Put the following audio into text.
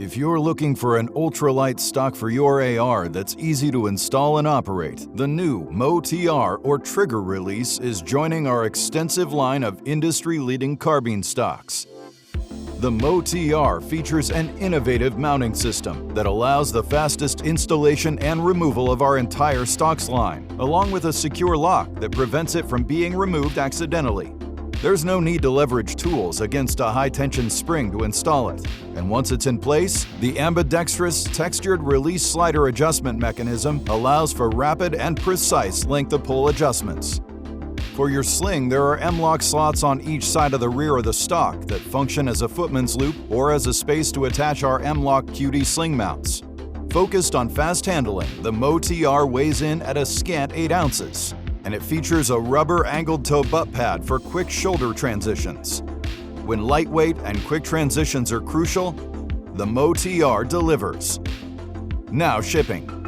If you're looking for an ultralight stock for your AR that's easy to install and operate, the new MOE TR or trigger release is joining our extensive line of industry-leading carbine stocks. The MOE TR features an innovative mounting system that allows the fastest installation and removal of our entire stocks line, along with a secure lock that prevents it from being removed accidentally. There's no need to leverage tools against a high-tension spring to install it. And once it's in place, the ambidextrous textured release slider adjustment mechanism allows for rapid and precise length-of-pull adjustments. For your sling, there are M-lock slots on each side of the rear of the stock that function as a footman's loop or as a space to attach our M-lock QD sling mounts. Focused on fast handling, the MOE TR weighs in at a scant 8 ounces. And it features a rubber angled toe butt pad for quick shoulder transitions. When lightweight and quick transitions are crucial, the MOE TR delivers. Now shipping.